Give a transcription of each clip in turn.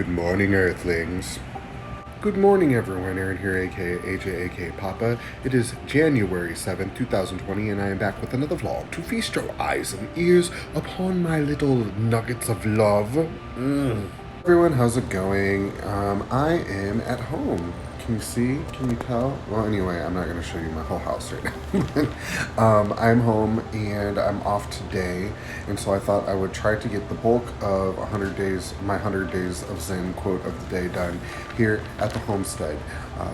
Good morning, Earthlings. Good morning, everyone. Aaron here, aka AJ, aka Papa. It is January 7th, 2020, and I am back with another vlog to feast your eyes and ears upon my little nuggets of love. Everyone, how's it going? I am at home. Can you see? Can you tell? Well, anyway, I'm not going to show you my whole house right now. I'm home and I'm off today, and so I thought I would try to get the bulk of 100 days, my 100 days of Zen quote of the day done here at the homestead,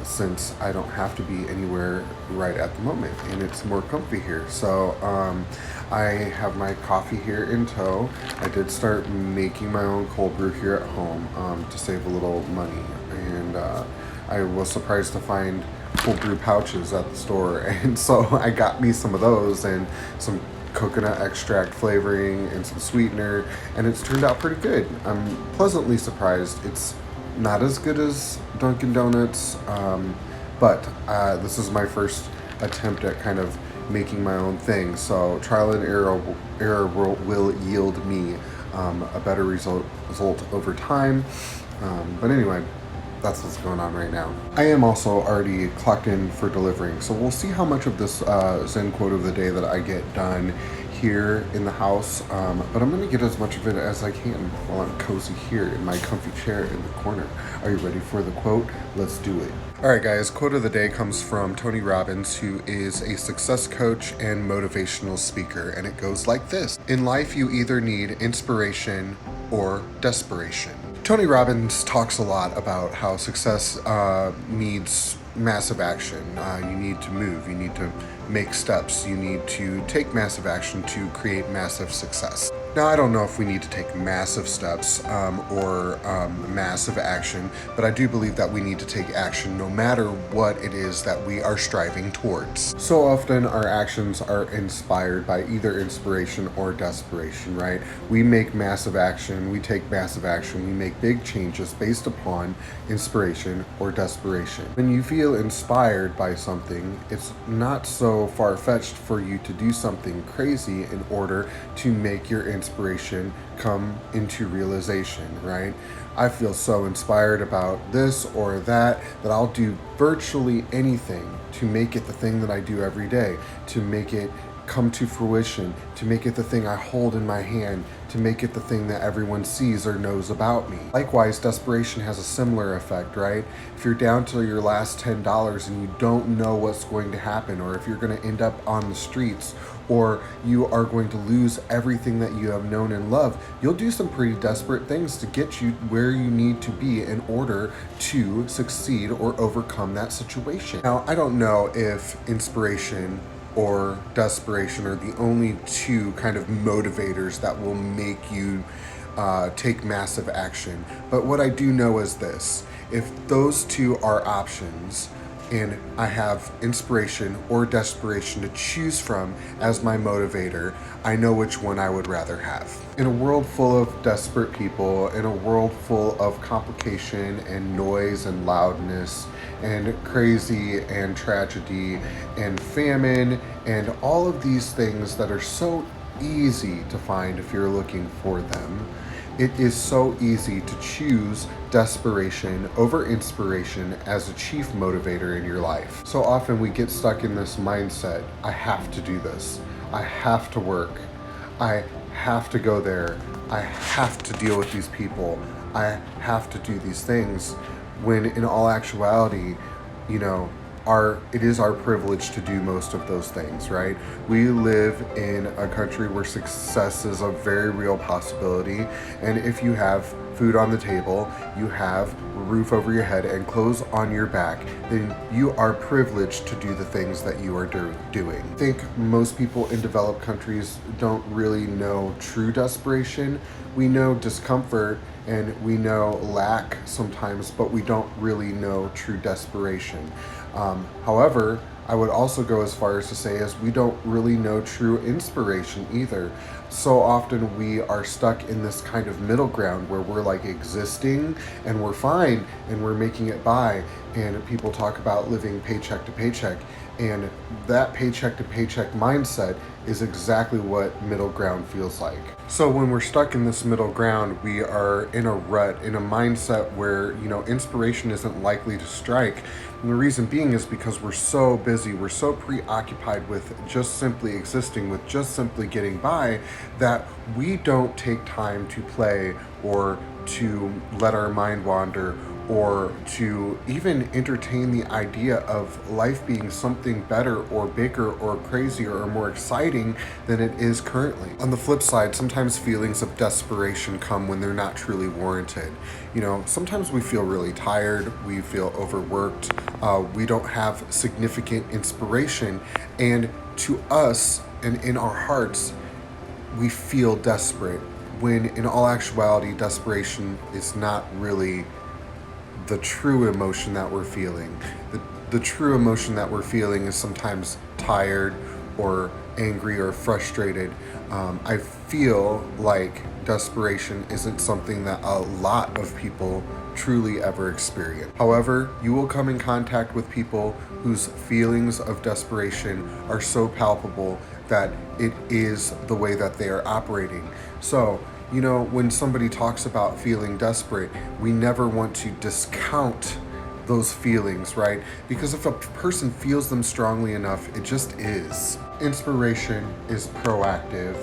since I don't have to be anywhere right at the moment, and it's more comfy here. So, I have my coffee here in tow. I did start making my own cold brew here at home to save a little money, and I was surprised to find cold brew pouches at the store, and so I got me some of those and some coconut extract flavoring and some sweetener, and it's turned out pretty good. I'm pleasantly surprised. It's not as good as Dunkin' Donuts, but this is my first attempt at kind of making my own thing. So trial and error will yield me a better result over time. But anyway, that's what's going on right now. I am also already clocked in for delivering, so we'll see how much of this Zen quote of the day that I get done here in the house, but I'm going to get as much of it as I can while I'm cozy here in my comfy chair in the corner. Are you ready for the quote? Let's do it. Alright guys, quote of the day comes from Tony Robbins, who is a success coach and motivational speaker, and it goes like this: in life you either need inspiration or desperation. Tony Robbins talks a lot about how success needs massive action. You need to move, you need to make steps, you need to take massive action to create massive success. Now, I don't know if we need to take massive steps or massive action, but I do believe that we need to take action no matter what it is that we are striving towards. So often our actions are inspired by either inspiration or desperation, right? We make massive action, we take massive action, we make big changes based upon inspiration or desperation. When you feel inspired by something, it's not so far-fetched for you to do something crazy in order to make your inspiration come into realization, right? I feel so inspired about this or that I'll do virtually anything to make it the thing that I do every day, to make it come to fruition, to make it the thing I hold in my hand, to make it the thing that everyone sees or knows about me. Likewise, desperation has a similar effect, right? If you're down to your last $10 and you don't know what's going to happen, or if you're going to end up on the streets, or you are going to lose everything that you have known and loved, you'll do some pretty desperate things to get you where you need to be in order to succeed or overcome that situation. Now, I don't know if inspiration or desperation are the only two kind of motivators that will make you take massive action. But what I do know is this: if those two are options, and I have inspiration or desperation to choose from as my motivator, I know which one I would rather have. In a world full of desperate people, in a world full of complication and noise and loudness and crazy and tragedy and famine and all of these things that are so easy to find if you're looking for them, it is so easy to choose desperation over inspiration as a chief motivator in your life. So often we get stuck in this mindset: I have to do this, I have to work, I have to go there, I have to deal with these people, I have to do these things, when in all actuality, it is our privilege to do most of those things, right? We live in a country where success is a very real possibility, and if you have food on the table, you have a roof over your head and clothes on your back, then you are privileged to do the things that you are doing. I think most people in developed countries don't really know true desperation. We know discomfort and we know lack sometimes, but we don't really know true desperation. However, I would also go as far as to say as we don't really know true inspiration either. So often we are stuck in this kind of middle ground where we're like existing and we're fine and we're making it by, and people talk about living paycheck to paycheck, And that paycheck to paycheck mindset is exactly what middle ground feels like. So when we're stuck in this middle ground, we are in a rut, in a mindset where, inspiration isn't likely to strike. And the reason being is because we're so busy, we're so preoccupied with just simply existing, with just simply getting by, that we don't take time to play or to let our mind wander or to even entertain the idea of life being something better or bigger or crazier or more exciting than it is currently. On the flip side, sometimes feelings of desperation come when they're not truly warranted. Sometimes we feel really tired, we feel overworked, we don't have significant inspiration, and to us and in our hearts, we feel desperate, when in all actuality, desperation is not really the true emotion that we're feeling. The true emotion that we're feeling is sometimes tired or angry or frustrated. I feel like desperation isn't something that a lot of people truly ever experience. However, you will come in contact with people whose feelings of desperation are so palpable that it is the way that they are operating. So, when somebody talks about feeling desperate, we never want to discount those feelings, right? Because if a person feels them strongly enough, it just is. Inspiration is proactive,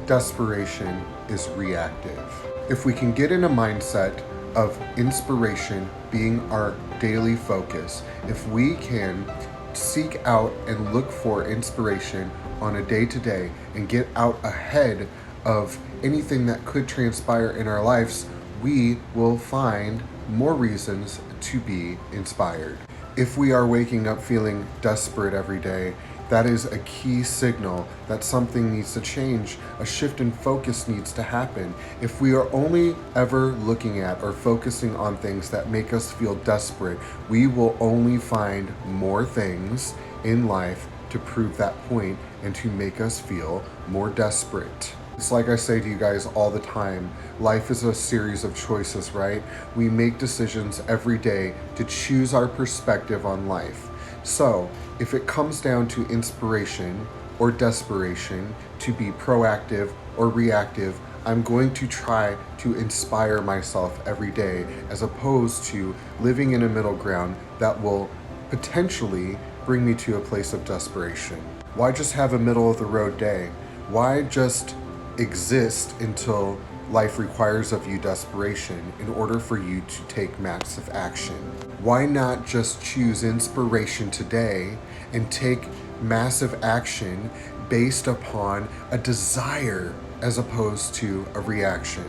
desperation is reactive. If we can get in a mindset of inspiration being our daily focus, if we can seek out and look for inspiration on a day-to-day and get out ahead of anything that could transpire in our lives, we will find more reasons to be inspired. If we are waking up feeling desperate every day, that is a key signal that something needs to change. A shift in focus needs to happen. If we are only ever looking at or focusing on things that make us feel desperate, we will only find more things in life to prove that point and to make us feel more desperate. It's like I say to you guys all the time, life is a series of choices, right? We make decisions every day to choose our perspective on life. So, if it comes down to inspiration or desperation, to be proactive or reactive, I'm going to try to inspire myself every day, as opposed to living in a middle ground that will potentially bring me to a place of desperation. Why just have a middle of the road day? Why just exist until life requires of you desperation in order for you to take massive action? Why not just choose inspiration today and take massive action based upon a desire as opposed to a reaction?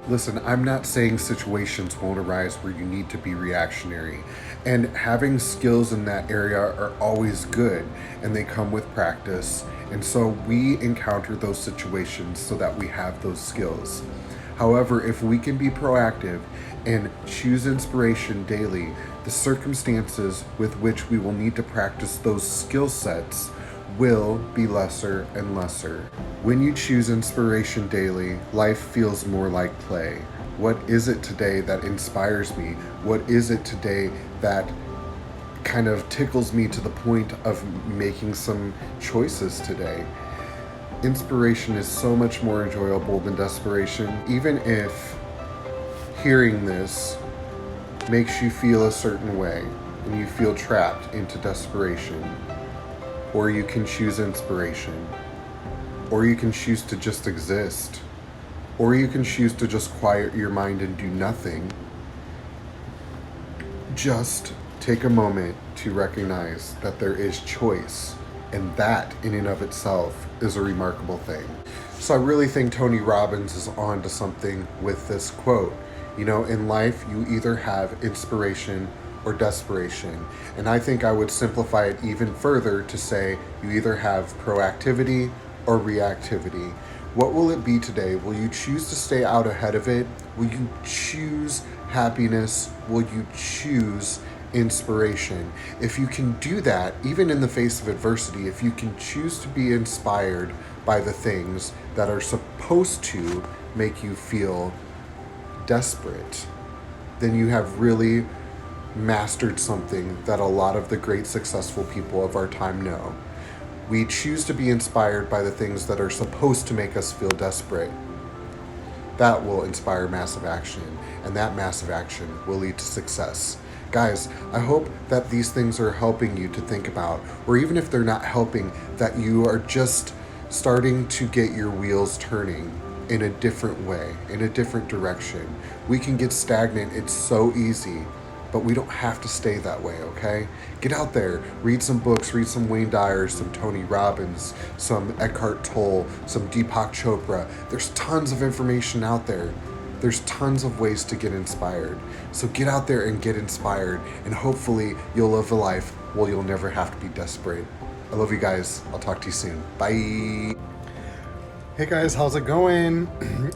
Listen, I'm not saying situations won't arise where you need to be reactionary, and having skills in that area are always good, and they come with practice, and so we encounter those situations so that we have those skills. However, if we can be proactive and choose inspiration daily, the circumstances with which we will need to practice those skill sets will be lesser and lesser. When you choose inspiration daily, life feels more like play. What is it today that inspires me? What is it today that kind of tickles me to the point of making some choices today? Inspiration is so much more enjoyable than desperation. Even if hearing this makes you feel a certain way and you feel trapped into desperation, or you can choose inspiration, or you can choose to just exist, or you can choose to just quiet your mind and do nothing. Just take a moment to recognize that there is choice, and that in and of itself is a remarkable thing. So I really think Tony Robbins is on to something with this quote. In life, you either have inspiration or desperation. And I think I would simplify it even further to say you either have proactivity or reactivity. What will it be today? Will you choose to stay out ahead of it? Will you choose happiness? Will you choose inspiration? If you can do that, even in the face of adversity, if you can choose to be inspired by the things that are supposed to make you feel desperate, then you have really mastered something that a lot of the great successful people of our time know. We choose to be inspired by the things that are supposed to make us feel desperate. That will inspire massive action, and that massive action will lead to success. Guys, I hope that these things are helping you to think about, or even if they're not helping, that you are just starting to get your wheels turning in a different way, in a different direction. We can get stagnant, it's so easy, but we don't have to stay that way, okay? Get out there, read some books, read some Wayne Dyer, some Tony Robbins, some Eckhart Tolle, some Deepak Chopra. There's tons of information out there. There's tons of ways to get inspired. So get out there and get inspired, and hopefully you'll live a life where you'll never have to be desperate. I love you guys. I'll talk to you soon. Bye. Hey guys, how's it going?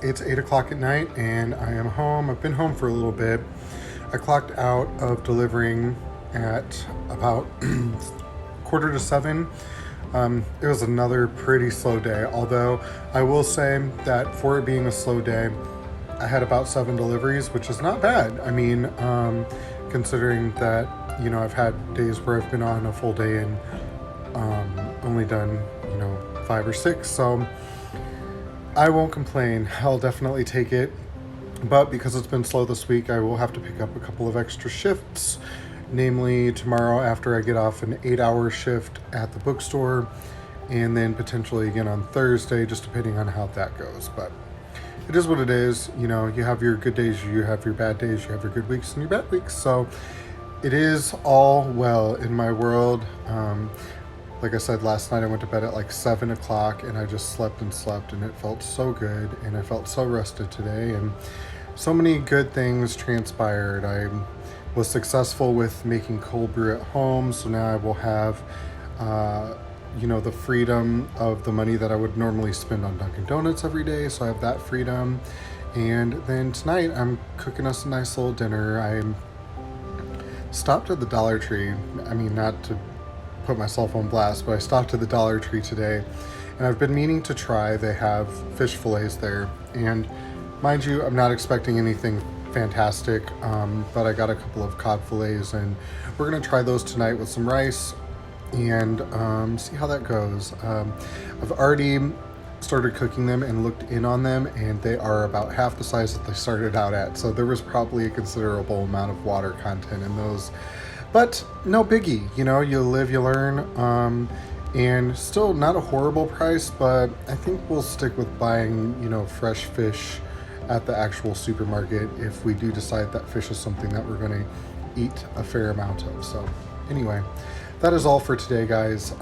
It's 8 o'clock at night and I am home. I've been home for a little bit. I clocked out of delivering at about 6:45. It was another pretty slow day, although I will say that for it being a slow day, I had about 7 deliveries, which is not bad. I mean, considering that, I've had days where I've been on a full day and only done, 5 or 6. So I won't complain. I'll definitely take it. But because it's been slow this week, I will have to pick up a couple of extra shifts, namely tomorrow after I get off an 8-hour shift at the bookstore, and then potentially again on Thursday, just depending on how that goes. But it is what it is. You have your good days, you have your bad days, you have your good weeks and your bad weeks. So it is all well in my world. Like I said, last night I went to bed at like 7 o'clock and I just slept and it felt so good, and I felt so rested today, and so many good things transpired. I was successful with making cold brew at home, so now I will have the freedom of the money that I would normally spend on Dunkin' Donuts every day, so I have that freedom. And then tonight I'm cooking us a nice little dinner. I stopped at the Dollar Tree. I mean, not to put myself on blast, but I stopped at the Dollar Tree today, and I've been meaning to try. They have fish fillets there, and mind you, I'm not expecting anything fantastic, but I got a couple of cod fillets, and we're gonna try those tonight with some rice and see how that goes. I've already started cooking them and looked in on them, and they are about half the size that they started out at, so there was probably a considerable amount of water content in those. But no biggie, you live, you learn, and still not a horrible price, but I think we'll stick with buying, fresh fish at the actual supermarket if we do decide that fish is something that we're going to eat a fair amount of. So anyway, that is all for today, guys.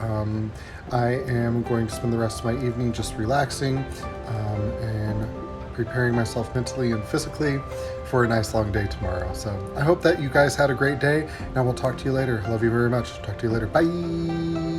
I am going to spend the rest of my evening just relaxing and preparing myself mentally and physically for a nice long day tomorrow. So I hope that you guys had a great day, and I will talk to you later. Love you very much. Talk to you later. Bye.